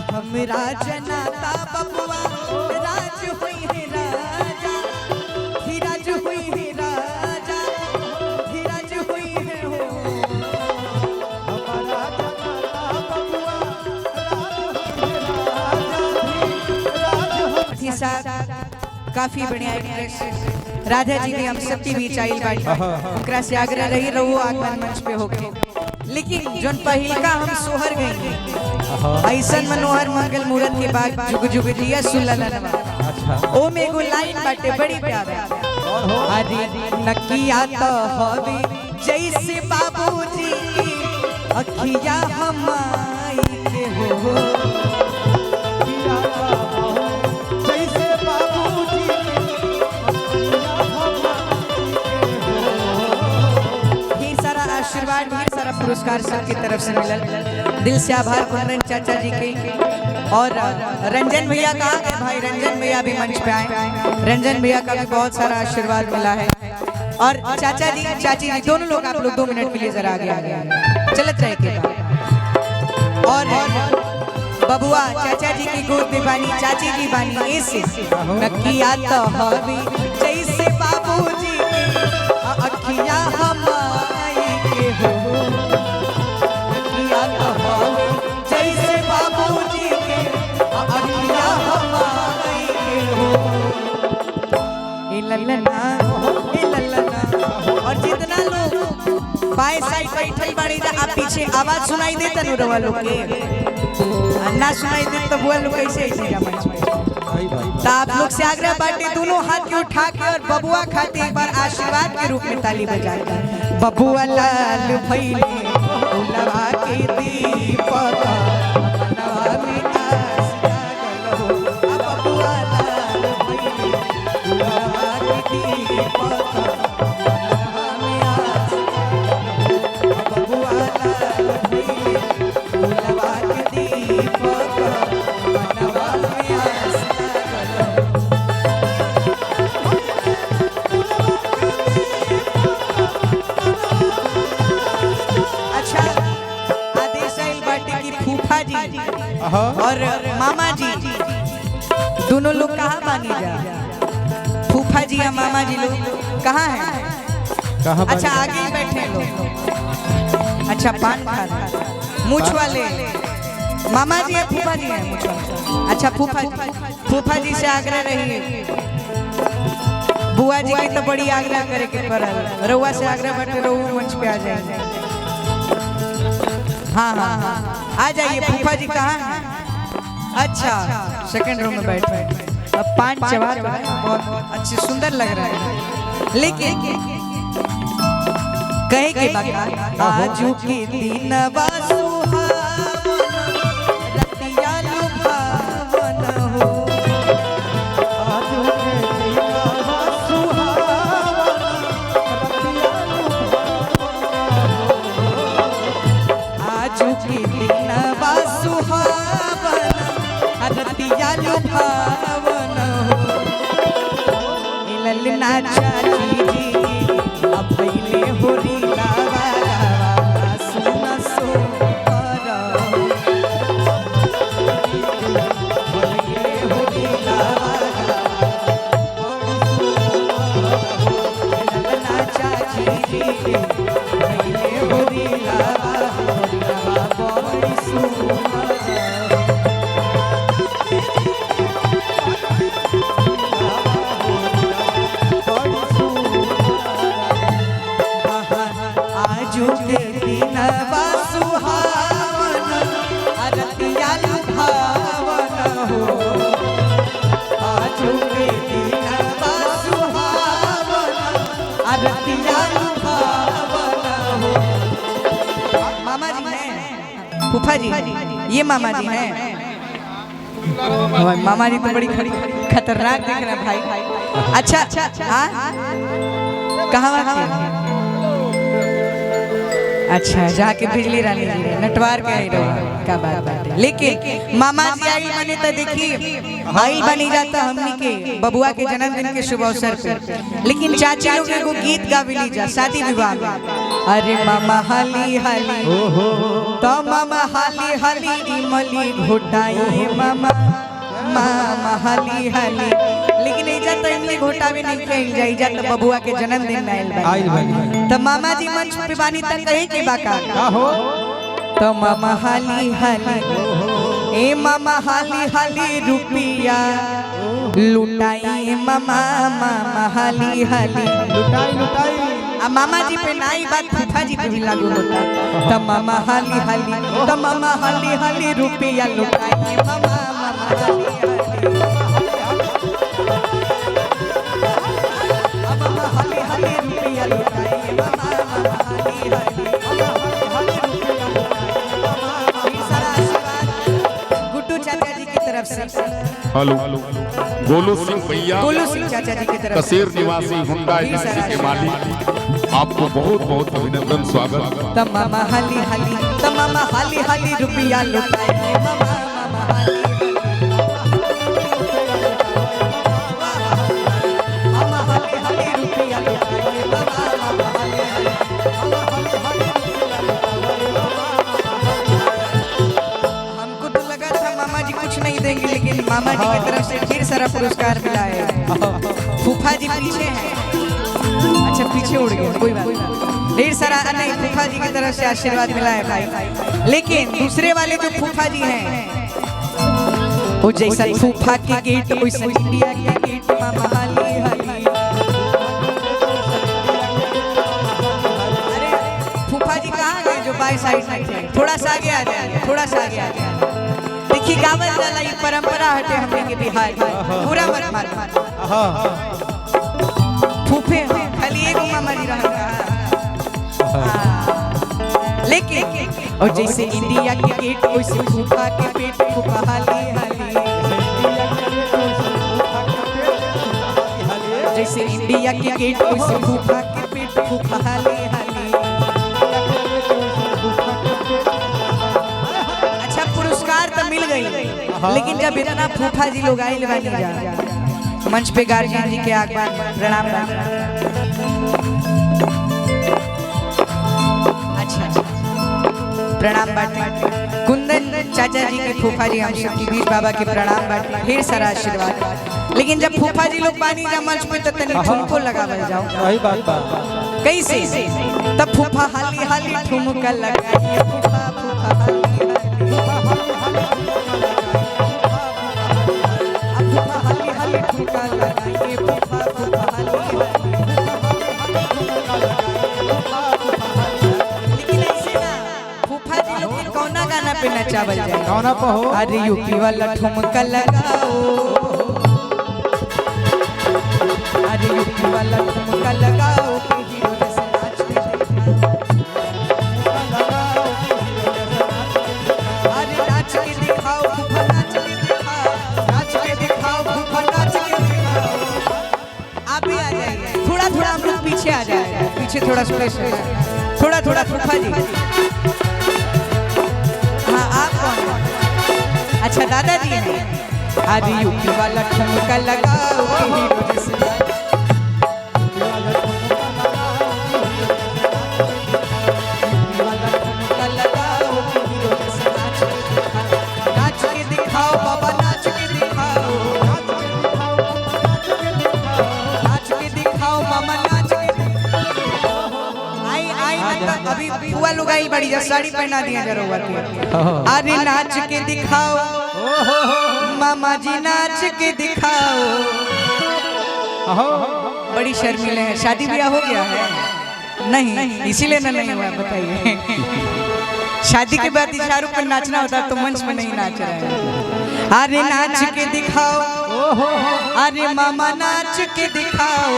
हमरा जनाता बबुआ राज हुई है राजा, धीरज हुई है राजा, धीरज हुई है हो। हमारा जनाता बबुआ राज काफी बढ़िया एक्ट्रेस राधा जी ने हम सबकी बीच आइल बाड़ी, ओकरा से आग्रह रही रहो आगमन मंच पे होके। लेकिन जोन पहिलका हम सोहर गई ऐसन मनोहर मंगल मूरत के बाद जुग जुग जिया सुललनवा। अच्छा ओ में एगो लाइन बाटे बड़ी प्यारा, अरे नकिया तो हवे जैसे बाबूजी की अखिया हमाई के हो। जैसे बाबूजी ढेर सारा आशीर्वाद ढेर सारा पुरस्कार सबकी तरफ से मिलल। दिल से आभार कुंदन चाचा जी के और रंजन भैया का भाई रंजन भैया भी मंच पे आए। रंजन भैया का भी बहुत सारा आशीर्वाद मिला है। और चाचा जी चाची जी दोनों लोग आप लोग 2 मिनट के लिए जरा आगे आगे चलत रहे के बाद। और बबुआ चाचा जी की गोद में बानी चाची जी बानी ऐसे नकिया तो हवे जैसे बाबूजी की अखिया हमाई के हो। नकिया तो हवे जैसे बाबूजी के अखिया हमाई के हो। ए लल्लना ए लल्लना। और जितना लोग बाएं साइड बैठल बाड़ी जा आप पीछे आवाज सुनाई देता नु रवा लोग के ना सुनाई दे तो बुआ लोग कैसे ऐसे जा मंच में। तो आप लोग से आग्रह बाटे दोनों हाथ के उठा के और बबुआ खाते एक बार आशीर्वाद के रूप में ताली बजा के बबुआ लाल भइले उलवा के दीपक मनवा में आस जागल हो। बबुआ लाल भइले उलवा के दीपक मनवा में आस जागल हो। बबुआ लाल भइले उलवा के दीपक मनवा में आस जागल हो। अच्छा आदेश आइल बाटे की फूफा जी और मामा जी दोनों लोग कहाँ बानी जा। फूफा जी या मामा जी लोग कहाँ हैं? अच्छा आगे ही बैठे लोग। अच्छा पान खा रहे मूछ वाले मामा जी या फूफा जी हैं मूछ वाले। अच्छा फूफा जी से आग्रह रही बुआ जी की तो बड़ी आग्रह करे के पड़ल। रउआ से आग्रह बाटे रउआ मंच पे आ जाएंगे। हाँ हाँ हाँ आ जाइए। फूफा जी कहाँ हैं? अच्छा सेकंड रो में बैठ रहे। अब पान चबा रहे हैं, बहुत अच्छे सुंदर लग रहा है। लेकिन कहे के बात आजू के दिन रतिया लुभावन हो। आजू के दिन सुहावन रतिया लुभावन हो। ललना चाची जी अब भइले हो रीला वाला सुन सो पर भइले हो रीला वाला ललना चाची जी भइले हो रीला वाला बड़ी सुंदर। आजू के दिन सुहावन रतिया लुभावन हो। आजू के दिन सुहावन रतिया लुभावन हो। मामा जी हैं फूफा जी ये मामा जी हैं। मामा जी तो बड़ी खतरनाक दिख रहा है भाई। अच्छा कहाँ अच्छा जाके बिजली रानी जी नटवार के आई रहो क्या बात है। लेकिन मामा जी आई बने तो देखी आई बनी जाता हमनी के बबुआ के जन्मदिन के शुभ अवसर पे। लेकिन चाची लोग एगो गीत गावे ली जा शादी विवाह में। अरे मामा हाली हाली तो मामा हाली हाली इमली घोटाई मामा मामा हाली हाली। लेकिन इजा तो इमली घोटावे नहीं खेल जाई जा तो बबुआ के जन्मदिन में आइल बनी तो मामा जी मंच पे बानी तक कहे के बाका हो तो मामा हाली हाली ए मामा हाली हाली रुपिया लुटाई मामा मामा हाली हाली लुटाई लुटाई। अब मामा जी पे नाई बात फूफा जी पे भी लागू होता। तो मामा हाली हाली तो मामा हाली हाली रुपिया लुटाई मामा मामा हाली हाली मामा हाली हाली रुपिया लुटाई मामा मामा हाली हाली। गुड्डू चाचा जी की तरफ से हेलो गोलू सिंह भैया, गोलू सिंह चाचा जी की तरफ से कसेर निवासी हुंडा एजेंसी के मालिक, आपको बहुत बहुत अभिनंदन स्वागत। तमामा हाली हाली तमामा हाली हाली रुपया लुटाए मामा मामा हाली मामा हाली हाली रुपया लुटाए मामा मामा हाली हमको तो लगा था मामा जी कुछ नहीं देंगे, लेकिन मामा जी की तरफ से ढेर सारा पुरस्कार मिला है। फूफा जी पीछे हैं, अच्छा पीछे उड़ गए, कोई बात नहीं। ढेर सारा नहीं, फूफा जी की तरफ से आशीर्वाद मिला है भाई। लेकिन दूसरे वाले जो फूफा जी हैं वो जैसा फूफा के गेट वैसे इंडिया के गेट मामा हाली हाली। अरे फूफा जी कहाँ गए जो बाई साइड में? थोड़ा सा आगे आ जाए, थोड़ा सा आगे आ जाए। देखिए गावल वाला ये परंपरा हटे हमने के बिहार में, पूरा मत मार फूफे खाली एक मामा जी रहा। लेकिन और जैसे इंडिया के गेट वैसे फूफा के पेट फूफा हाली हाली। जैसे इंडिया के गेट वैसे फूफा के पेट फूफा हाली हाली। अच्छा पुरस्कार तो मिल गई, लेकिन जब इतना फूफा जी लोग आए बनी जा मंच पे गार्जियन जी के आगमन प्रणाम। अच्छा प्रणाम बाटे कुंदन चाचा जी के फूफा जी हम सब बीच बाबा के प्रणाम बाटे, ढेर सारा आशीर्वाद। लेकिन जब फूफा जी लोग बानी जा मंच पे तो तनी ठुमको लगावल जाओ। सही बात बा। कैसे? तब फूफा हाली हाली ठुमका लगाइए फूफा फूफा हाली हाली ठुमका लगाइए फूफा फूफा हाली हाली। लेकिन ऐसे ना फूफा जी लोग के कौना गाना पे नचावल जाए? कौना पे हो? अरे यूपी वाला ठुमका लगाओ, अरे यूपी वाला ठुमका लगाओ कि हीरो जैसे नाच के अरे नाच के दिखाओ फूफा नाच के दिखाओ, नाच के दिखाओ फूफा नाच के दिखाओ। आप भी आ जाइए, थोड़ा थोड़ा हम लोग पीछे आ जाएगा, पीछे थोड़ा स्पेस है, थोड़ा थोड़ा फूफा जी। हाँ आप कौन? अच्छा दादाजी हैं। अरे यूपी वाला ठुमका लगाओ कि हीरो जैसे नाच के दिखाओ बाबा नाच के दिखाओ, नाच के दिखाओ मामा नाच के दिखाओ। आई आई मतलब अभी बुआ लोग आई बड़ी जा साड़ी पहना दिया जरूर के। अरे नाच के दिखाओ मामा जी नाच के दिखाओ। बड़ी शर्मिले हैं, शादी ब्याह हो गया है? नहीं इसीलिए ना नहीं हुआ, बताइए। शादी के बाद शाहरुख को नाचना होता तो मंच में नहीं नाच रहा है। अरे नाच के दिखाओ, अरे मामा नाच के दिखाओ।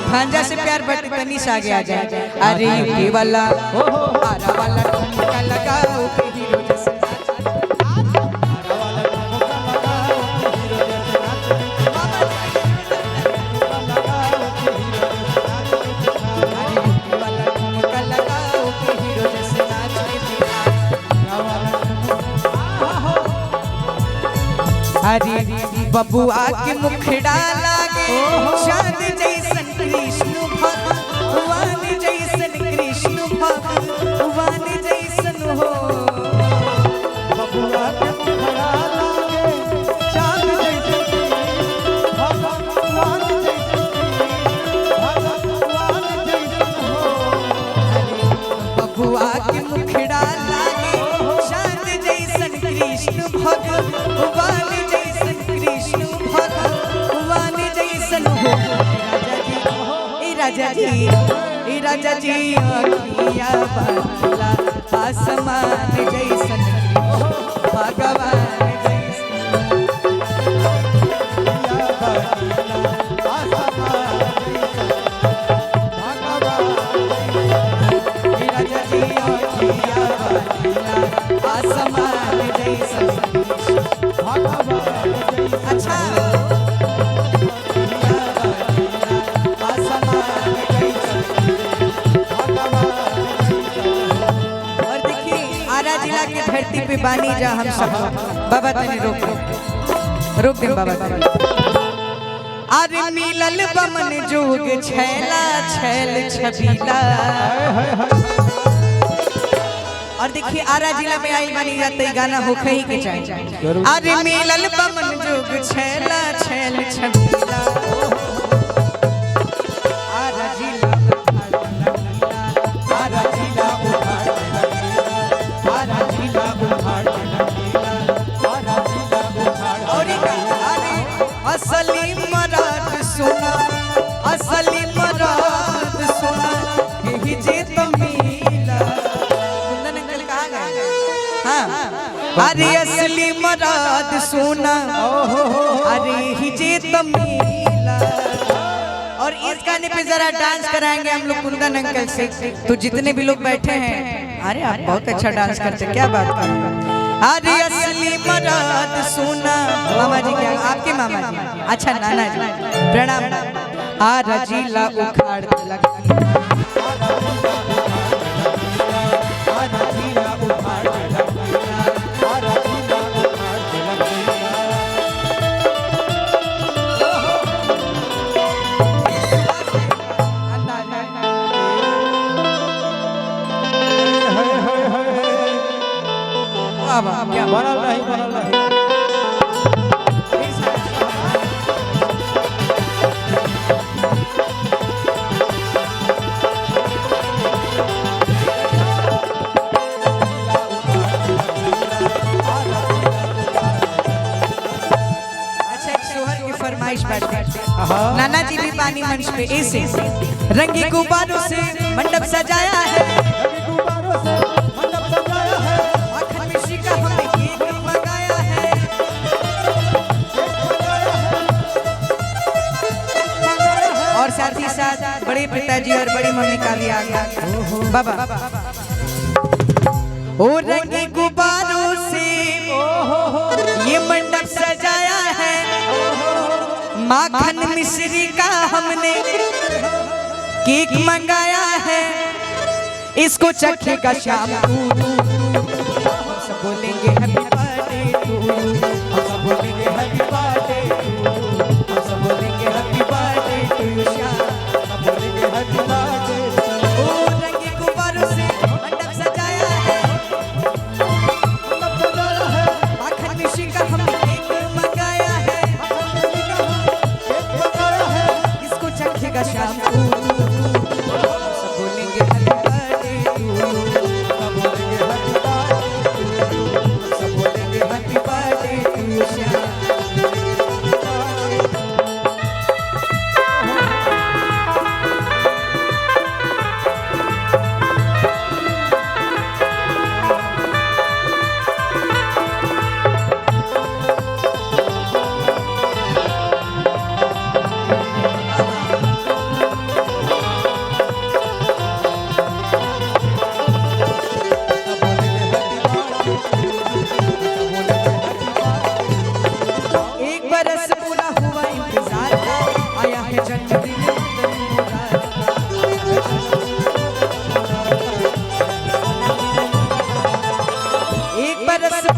भांजा से प्यार बटे तनी से आगे आ जाए। अरे यूपी वाला आरा वाला ठुमका लगाओ कि हीरो जैसे अरे बबुआ के मुखड़ा लागे चांद जैसन कृष्ण भगवान जैसन कृष्ण भगवान जैसन हो बबुआ के मुखड़ा लागे चांद जैसे भगवान जैसे बबुआ के मुखड़ा लागे चांद जैसन कृष्ण भगवान जैसन कृष्ण भगवान जैसन हो राजा जी ए राजा जी अखिया बाला आसमान जैसन भगवान आसमान जैसन अच्छा और देखिए आरा जिला की धरती पे बानी जा हम सब बाबा तने रोक दे बाबा अरे मिलल बमन जोग छैला छैल छबीला और देखिए आरा जिला में आई मानी जाते गाना होखे ही के चाहिए अरे मिलल बमन जोग छैला छैल छबीला आरा जिला आरा जिला आरा जिला और अरे असली मराद सुना असली मराद सुना यही जे तमीला अरे असली मराद सोना अरे ही जे तमीला और इस गाने पे जरा डांस कराएंगे हम लोग कुंदन अंकल से तो जितने भी लोग बैठे हैं अरे आप बहुत अच्छा डांस करते क्या बात कर अरे असली मराद सोना मामा जी क्या आपके मामा जी अच्छा नाना जी प्रणाम आरा जिला उखाड़ लगा क्या बनल नहीं नाना जी भी पानी मंच पे ऐसे रंगी गुब्बारों से मंडप सजाया है मक्खन मिश्री का हमने केक मंगाया है और साथ ही साथ बड़े पिताजी और बड़ी मम्मी का भी आ गया बाबा ओ रंगी गुब्बारों से ये मंडप सजाया है माखन मिश्री का हमने केक मंगाया है इसको चखेगा शाम हम सब बोलेंगे हैप्पी बर्थडे टू हम सब बोलेंगे हैप्पी बर्थडे टू हम सब बोलेंगे हैप्पी बर्थडे टू शाम सब बोलेंगे हैप्पी बर्थडे ओ रंगी गुब्बारों से मंडप सजाया है माखन मिश्री का हमने केक मंगाया है इसको चखेगा शाम को सब बोलेंगे हैप्पी बर्थडे टू सब बोलेंगे हैप्पी बर्थडे टू सब बोलेंगे हैप्पी बर्थडे टू शाम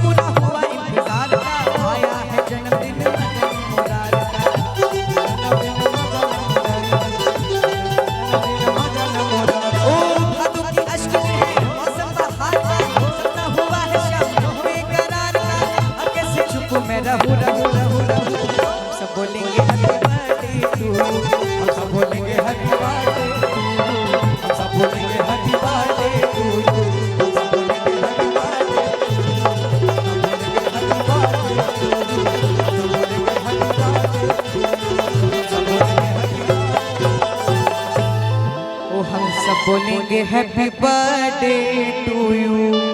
पूरा हुआ इंतजार का आया है जन्म रहू रहू रहू रहू सब बोलेंगे हैप्पी बर्थडे टू यू हम सब बोलेंगे हैप्पी बर्थडे टू यू हम सब बोलेंगे हैप्पी बर्थडे टू यू हम सब बोलेंगे हैप्पी बर्थडे हम सब बोलेंगे हैप्पी बर्थडे टू यू।